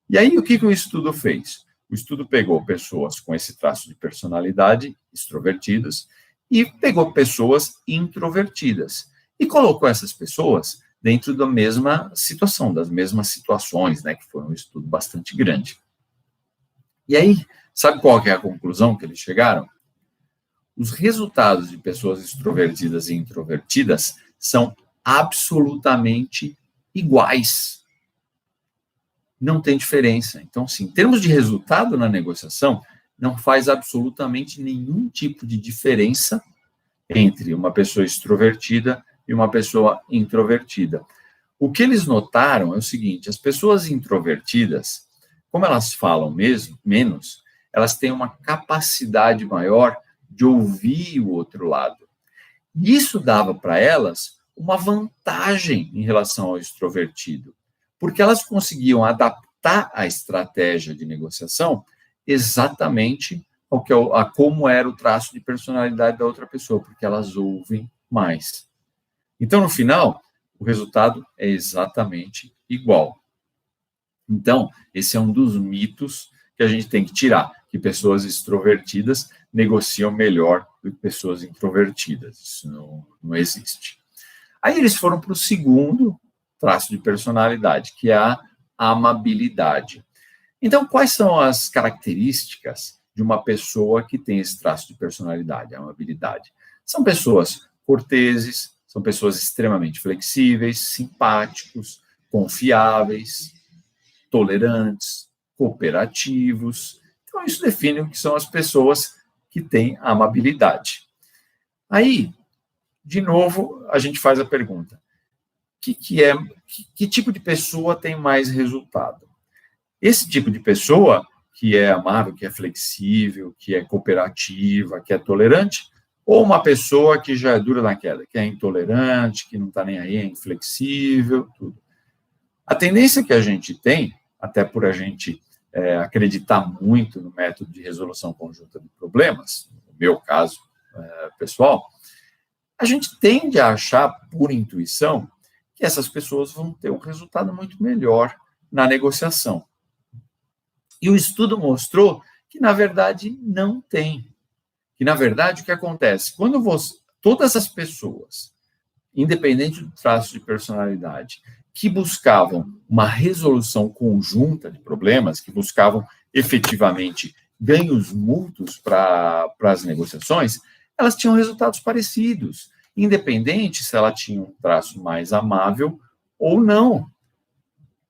E aí, o que o estudo fez? O estudo pegou pessoas com esse traço de personalidade, extrovertidas, e pegou pessoas introvertidas. E colocou essas pessoas dentro da mesma situação, das mesmas situações, né? Que foi um estudo bastante grande. E aí, sabe qual que é a conclusão que eles chegaram? Os resultados de pessoas extrovertidas e introvertidas são absolutamente iguais. Não tem diferença. Então, sim, em termos de resultado na negociação, não faz absolutamente nenhum tipo de diferença entre uma pessoa extrovertida e uma pessoa introvertida. O que eles notaram é o seguinte: as pessoas introvertidas, como elas falam menos, elas têm uma capacidade maior de ouvir o outro lado. E isso dava para elas uma vantagem em relação ao extrovertido, porque elas conseguiam adaptar a estratégia de negociação exatamente a como era o traço de personalidade da outra pessoa, porque elas ouvem mais. Então, no final, o resultado é exatamente igual. Então, esse é um dos mitos que a gente tem que tirar, que pessoas extrovertidas negociam melhor do que pessoas introvertidas. Isso não existe. Aí eles foram para o segundo traço de personalidade, que é a amabilidade. Então, quais são as características de uma pessoa que tem esse traço de personalidade, a amabilidade? São pessoas corteses, são pessoas extremamente flexíveis, simpáticos, confiáveis, tolerantes, cooperativos. Então, isso define o que são as pessoas que têm amabilidade. Aí, de novo, a gente faz a pergunta: que tipo de pessoa tem mais resultado? Esse tipo de pessoa que é amável, que é flexível, que é cooperativa, que é tolerante, ou uma pessoa que já é dura na queda, que é intolerante, que não está nem aí, é inflexível, tudo. A tendência que a gente tem, até por a gente acreditar muito no método de resolução conjunta de problemas, no meu caso pessoal, a gente tende a achar, por intuição, que essas pessoas vão ter um resultado muito melhor na negociação. E o estudo mostrou que, na verdade, não tem. Que, na verdade, o que acontece? Quando todas as pessoas, independente do traço de personalidade, que buscavam uma resolução conjunta de problemas, que buscavam efetivamente ganhos mútuos para as negociações, elas tinham resultados parecidos, independente se ela tinha um traço mais amável ou não.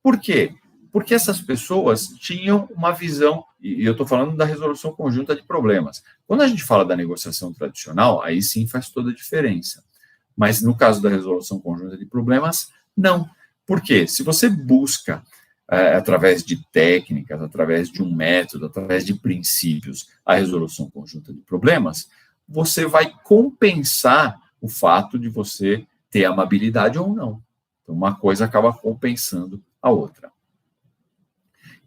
Por quê? Porque essas pessoas tinham uma visão, e eu estou falando da resolução conjunta de problemas. Quando a gente fala da negociação tradicional, aí sim faz toda a diferença. Mas no caso da resolução conjunta de problemas, não. Por quê? Se você busca, através de técnicas, através de um método, através de princípios, a resolução conjunta de problemas, você vai compensar o fato de você ter amabilidade ou não. Então, uma coisa acaba compensando a outra.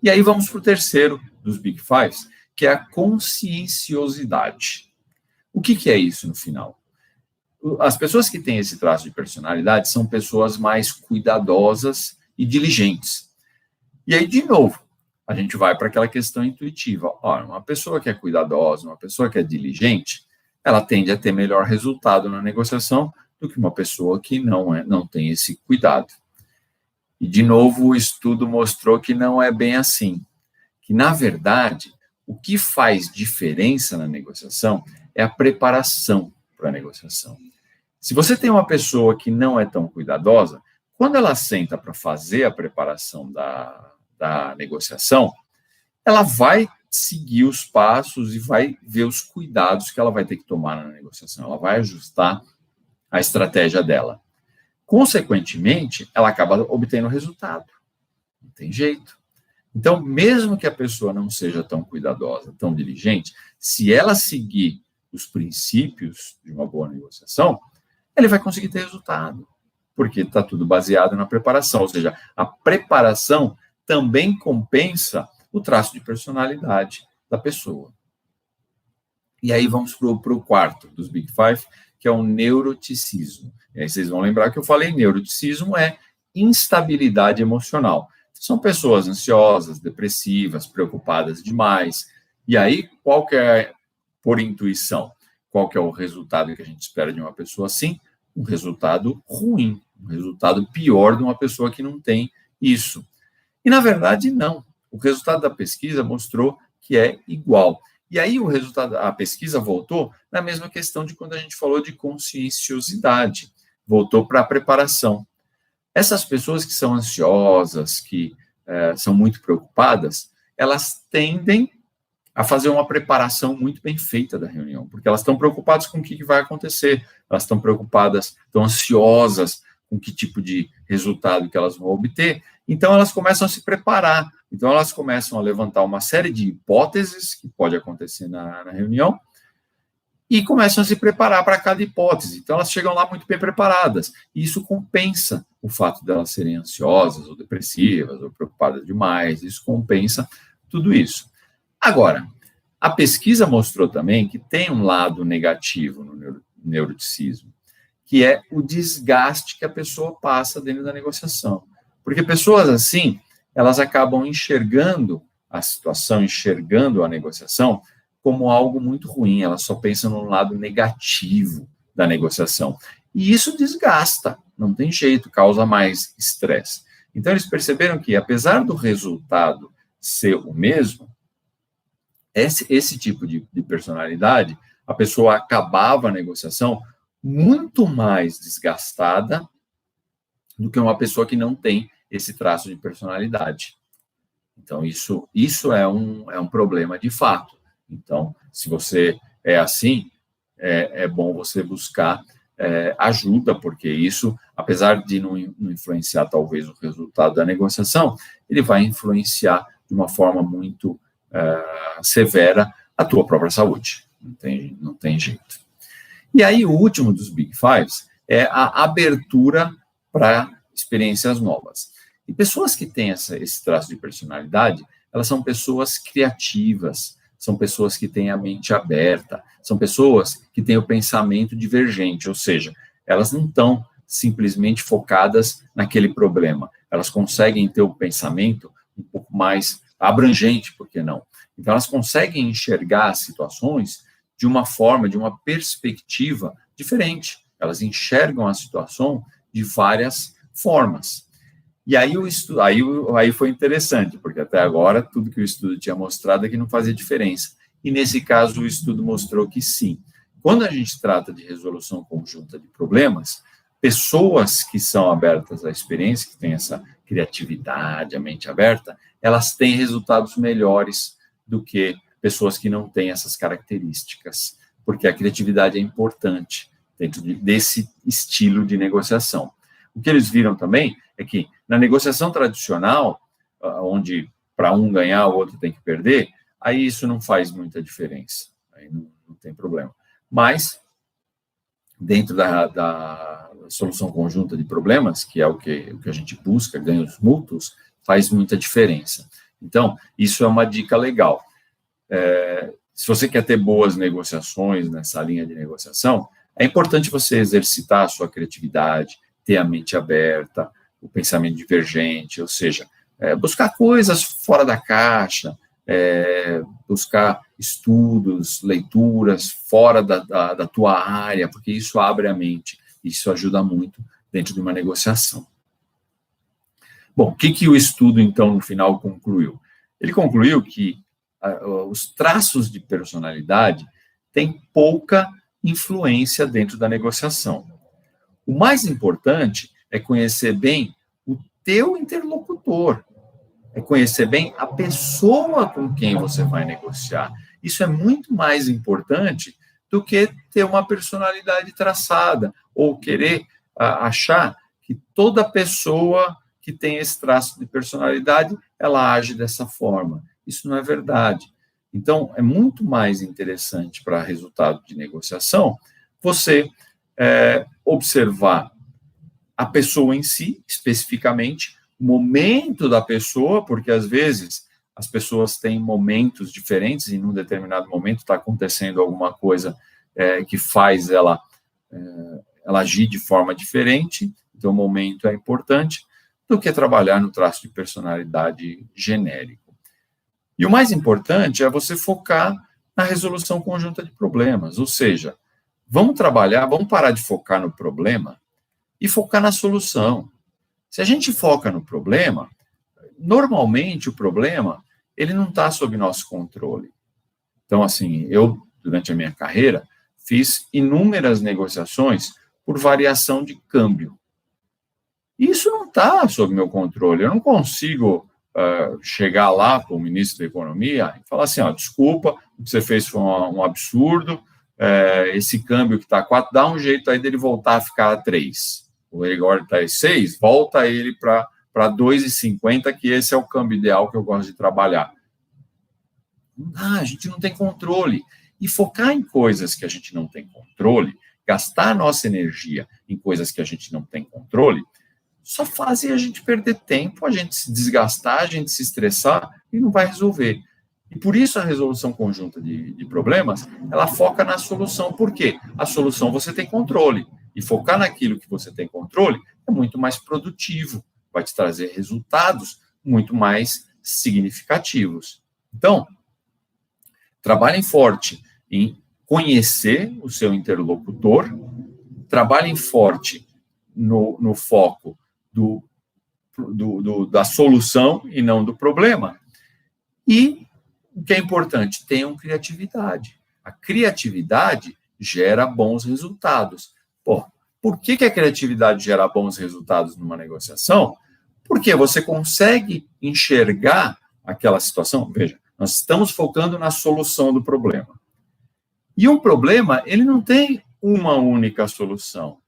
E aí vamos para o terceiro dos Big Fives, que é a conscienciosidade. O que é isso no final? As pessoas que têm esse traço de personalidade são pessoas mais cuidadosas e diligentes. E aí, de novo, a gente vai para aquela questão intuitiva. Olha, uma pessoa que é cuidadosa, uma pessoa que é diligente, ela tende a ter melhor resultado na negociação do que uma pessoa que não tem esse cuidado. E, de novo, o estudo mostrou que não é bem assim. Que, na verdade, o que faz diferença na negociação é a preparação para a negociação. Se você tem uma pessoa que não é tão cuidadosa, quando ela senta para fazer a preparação da negociação, ela vai seguir os passos e vai ver os cuidados que ela vai ter que tomar na negociação. Ela vai ajustar a estratégia dela. Consequentemente, ela acaba obtendo resultado. Não tem jeito. Então, mesmo que a pessoa não seja tão cuidadosa, tão diligente, se ela seguir os princípios de uma boa negociação, ele vai conseguir ter resultado, porque está tudo baseado na preparação, ou seja, a preparação também compensa o traço de personalidade da pessoa. E aí vamos para o quarto dos Big Five, que é o neuroticismo. E aí vocês vão lembrar que eu falei, neuroticismo é instabilidade emocional. São pessoas ansiosas, depressivas, preocupadas demais. E aí, qual que é, por intuição, qual que é o resultado que a gente espera de uma pessoa assim? Um resultado ruim, um resultado pior de uma pessoa que não tem isso. E, na verdade, não. O resultado da pesquisa mostrou que é igual. E aí o resultado, a pesquisa voltou na mesma questão de quando a gente falou de conscienciosidade. Voltou para a preparação. Essas pessoas que são ansiosas, que são muito preocupadas, elas tendem a fazer uma preparação muito bem feita da reunião, porque elas estão preocupadas com o que vai acontecer, elas estão preocupadas, estão ansiosas com que tipo de resultado que elas vão obter, então elas começam a se preparar. Então elas começam a levantar uma série de hipóteses que pode acontecer na reunião e começam a se preparar para cada hipótese. Então elas chegam lá muito bem preparadas. E isso compensa o fato de elas serem ansiosas ou depressivas ou preocupadas demais. Isso compensa tudo isso. Agora, a pesquisa mostrou também que tem um lado negativo no neuroticismo, que é o desgaste que a pessoa passa dentro da negociação. Porque pessoas assim, elas acabam enxergando a situação, enxergando a negociação como algo muito ruim, elas só pensam no lado negativo da negociação. E isso desgasta, não tem jeito, causa mais estresse. Então, eles perceberam que, apesar do resultado ser o mesmo, esse tipo de personalidade, a pessoa acabava a negociação muito mais desgastada do que uma pessoa que não tem esse traço de personalidade. Então, isso é um problema de fato. Então, se você é assim, é bom você buscar ajuda, porque isso, apesar de não influenciar talvez o resultado da negociação, ele vai influenciar de uma forma muito severa a tua própria saúde. Não tem jeito. E aí, o último dos Big Fives é a abertura para experiências novas. E pessoas que têm esse traço de personalidade, elas são pessoas criativas, são pessoas que têm a mente aberta, são pessoas que têm o pensamento divergente, ou seja, elas não estão simplesmente focadas naquele problema, elas conseguem ter o pensamento um pouco mais abrangente, por que não? Então, elas conseguem enxergar as situações de uma forma, de uma perspectiva diferente, elas enxergam a situação de várias formas. E aí aí foi interessante, porque até agora tudo que o estudo tinha mostrado é que não fazia diferença. E nesse caso o estudo mostrou que sim. Quando a gente trata de resolução conjunta de problemas, pessoas que são abertas à experiência, que têm essa criatividade, a mente aberta, elas têm resultados melhores do que pessoas que não têm essas características, porque a criatividade é importante dentro desse estilo de negociação. O que eles viram também é que na negociação tradicional, onde para um ganhar, o outro tem que perder, aí isso não faz muita diferença, aí não tem problema. Mas, dentro da solução conjunta de problemas, que é o que a gente busca, ganhos mútuos, faz muita diferença. Então, isso é uma dica legal. Se você quer ter boas negociações nessa linha de negociação, é importante você exercitar a sua criatividade, ter a mente aberta, o pensamento divergente, ou seja, buscar coisas fora da caixa, buscar estudos, leituras fora da tua área, porque isso abre a mente, isso ajuda muito dentro de uma negociação. Bom, o que o estudo, então, no final concluiu? Ele concluiu que os traços de personalidade têm pouca influência dentro da negociação. O mais importante é conhecer bem o teu interlocutor, é conhecer bem a pessoa com quem você vai negociar. Isso é muito mais importante do que ter uma personalidade traçada ou querer achar que toda pessoa que tem esse traço de personalidade, ela age dessa forma. Isso não é verdade. Então, é muito mais interessante para resultado de negociação você observar a pessoa em si, especificamente, o momento da pessoa, porque às vezes as pessoas têm momentos diferentes e num determinado momento está acontecendo alguma coisa que faz ela agir de forma diferente, então o momento é importante, do que trabalhar no traço de personalidade genérico. E o mais importante é você focar na resolução conjunta de problemas, ou seja, vamos parar de focar no problema e focar na solução. Se a gente foca no problema, normalmente o problema, ele não está sob nosso controle. Então, assim, eu, durante a minha carreira, fiz inúmeras negociações por variação de câmbio. Isso não está sob meu controle. Eu não consigo chegar lá para o ministro da Economia e falar assim, desculpa, o que você fez foi um absurdo, esse câmbio que está 4, dá um jeito aí dele voltar a ficar 3. ele agora está em 6, volta ele para 2,50, que esse é o câmbio ideal que eu gosto de trabalhar. A gente não tem controle. E focar em coisas que a gente não tem controle, gastar a nossa energia em coisas que a gente não tem controle, só fazem a gente perder tempo, a gente se desgastar, a gente se estressar e não vai resolver. E por isso a resolução conjunta de problemas, ela foca na solução. Por quê? A solução você tem controle. E focar naquilo que você tem controle é muito mais produtivo, vai te trazer resultados muito mais significativos. Então, trabalhem forte em conhecer o seu interlocutor, trabalhem forte no foco da solução e não do problema. E o que é importante, tenham criatividade. A criatividade gera bons resultados. Por que a criatividade gera bons resultados numa negociação? Porque você consegue enxergar aquela situação. Veja, nós estamos focando na solução do problema. E um problema, ele não tem uma única solução.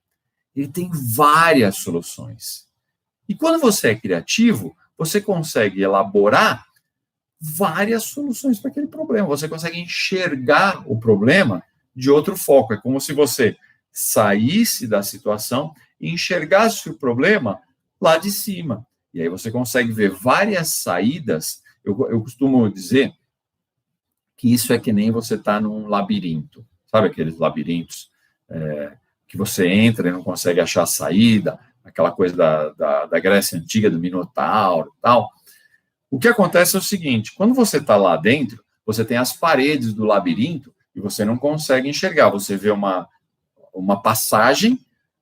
Ele tem várias soluções. E quando você é criativo, você consegue elaborar várias soluções para aquele problema. Você consegue enxergar o problema de outro foco. É como se você saísse da situação e enxergasse o problema lá de cima. E aí você consegue ver várias saídas. Eu costumo dizer que isso é que nem você está num labirinto. Sabe aqueles labirintos que você entra e não consegue achar a saída? Aquela coisa da Grécia Antiga, do Minotauro e tal. O que acontece é o seguinte, quando você está lá dentro, você tem as paredes do labirinto e você não consegue enxergar. Você vê uma passagem,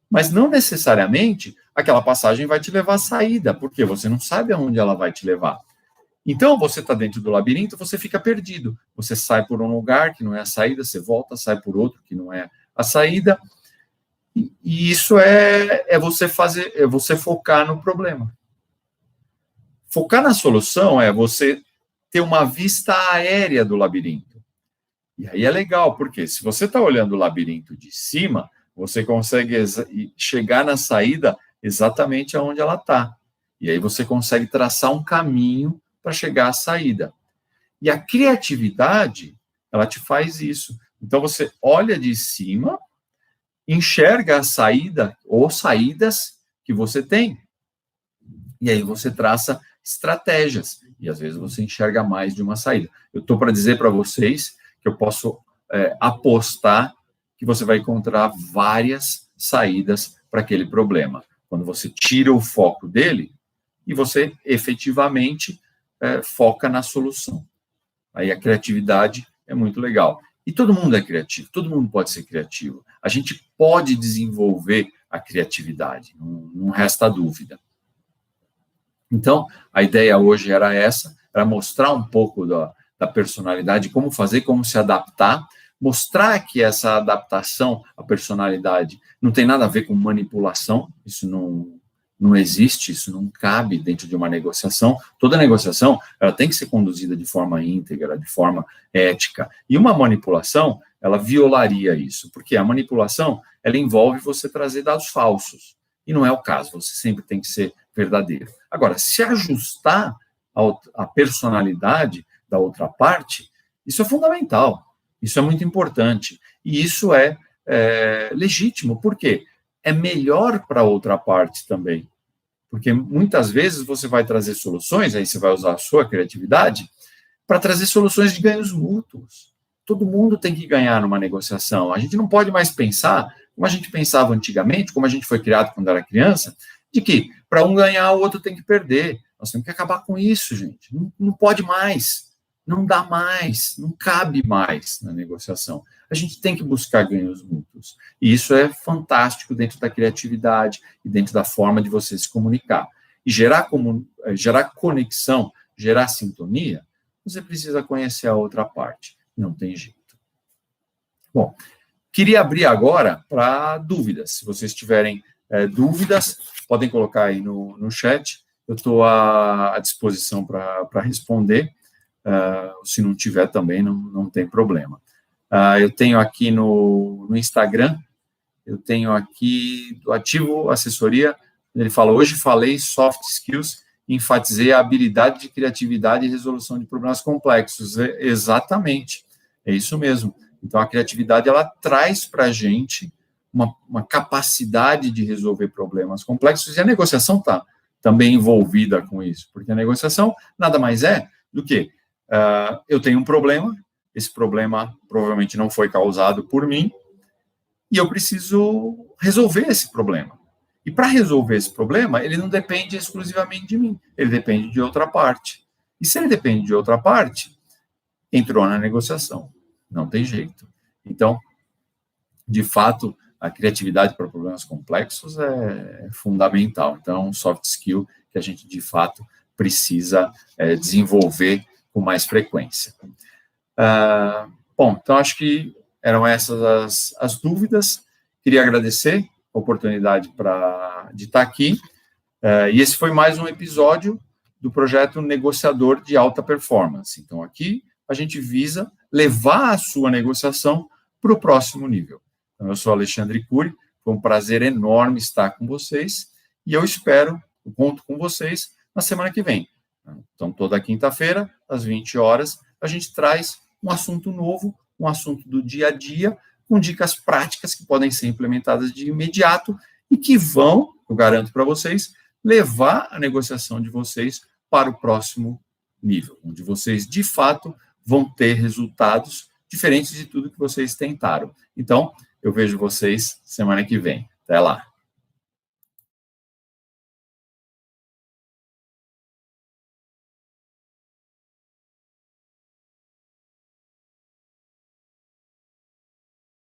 mas não necessariamente aquela passagem vai te levar à saída, porque você não sabe aonde ela vai te levar. Então, você está dentro do labirinto, você fica perdido. Você sai por um lugar que não é a saída, você volta, sai por outro que não é a saída. E isso é você focar no problema. Focar na solução é você ter uma vista aérea do labirinto. E aí é legal, porque se você está olhando o labirinto de cima, você consegue chegar na saída exatamente aonde ela está. E aí você consegue traçar um caminho para chegar à saída. E a criatividade, ela te faz isso. Então você olha de cima, enxerga a saída ou saídas que você tem. E aí você traça estratégias, e às vezes você enxerga mais de uma saída. Eu estou para dizer para vocês que eu posso apostar que você vai encontrar várias saídas para aquele problema. Quando você tira o foco dele e você efetivamente foca na solução. Aí a criatividade é muito legal. E todo mundo é criativo, todo mundo pode ser criativo. A gente pode desenvolver a criatividade, não resta dúvida. Então, a ideia hoje era essa, era mostrar um pouco da personalidade, como fazer, como se adaptar, mostrar que essa adaptação à personalidade não tem nada a ver com manipulação, isso não existe, isso não cabe dentro de uma negociação. Toda negociação, ela tem que ser conduzida de forma íntegra, de forma ética, e uma manipulação, ela violaria isso, porque a manipulação, ela envolve você trazer dados falsos, e não é o caso, você sempre tem que ser verdadeiro. Agora, se ajustar à personalidade da outra parte, isso é fundamental, isso é muito importante, e isso é legítimo, por quê? É melhor para a outra parte também, porque muitas vezes você vai trazer soluções, aí você vai usar a sua criatividade, para trazer soluções de ganhos mútuos. Todo mundo tem que ganhar numa negociação, a gente não pode mais pensar como a gente pensava antigamente, como a gente foi criado quando era criança, de que para um ganhar, o outro tem que perder. Nós temos que acabar com isso, gente. Não pode mais, não dá mais, não cabe mais na negociação. A gente tem que buscar ganhos mútuos. E isso é fantástico dentro da criatividade e dentro da forma de você se comunicar. E gerar conexão, gerar sintonia, você precisa conhecer a outra parte. Não tem jeito. Bom, queria abrir agora para dúvidas. Se vocês tiverem dúvidas, podem colocar aí no chat. Eu estou à disposição para responder. Se não tiver também, não tem problema. Eu tenho aqui no Instagram, Eu tenho aqui do Ativo Assessoria, ele fala, hoje falei soft skills, enfatizei a habilidade de criatividade e resolução de problemas complexos. Exatamente, é isso mesmo. Então, a criatividade, ela traz para a gente uma capacidade de resolver problemas complexos, e a negociação está também envolvida com isso, porque a negociação nada mais é do que eu tenho um problema, esse problema provavelmente não foi causado por mim, e eu preciso resolver esse problema. E para resolver esse problema, ele não depende exclusivamente de mim, ele depende de outra parte. E se ele depende de outra parte, entrou na negociação. Não tem jeito. Então, de fato, a criatividade para problemas complexos é fundamental. Então, é um soft skill que a gente, de fato, precisa desenvolver com mais frequência. Bom, então, acho que eram essas as dúvidas. Queria agradecer a oportunidade de estar aqui. E esse foi mais um episódio do projeto Negociador de Alta Performance. Então, aqui a gente visa levar a sua negociação para o próximo nível. Então, eu sou Alexandre Cury, foi um prazer enorme estar com vocês, e eu conto com vocês na semana que vem. Então, toda quinta-feira, às 20 horas, a gente traz um assunto novo, um assunto do dia a dia, com dicas práticas que podem ser implementadas de imediato e que vão, eu garanto para vocês, levar a negociação de vocês para o próximo nível, onde vocês, de fato, vão ter resultados diferentes de tudo que vocês tentaram. Então, eu vejo vocês semana que vem. Até lá.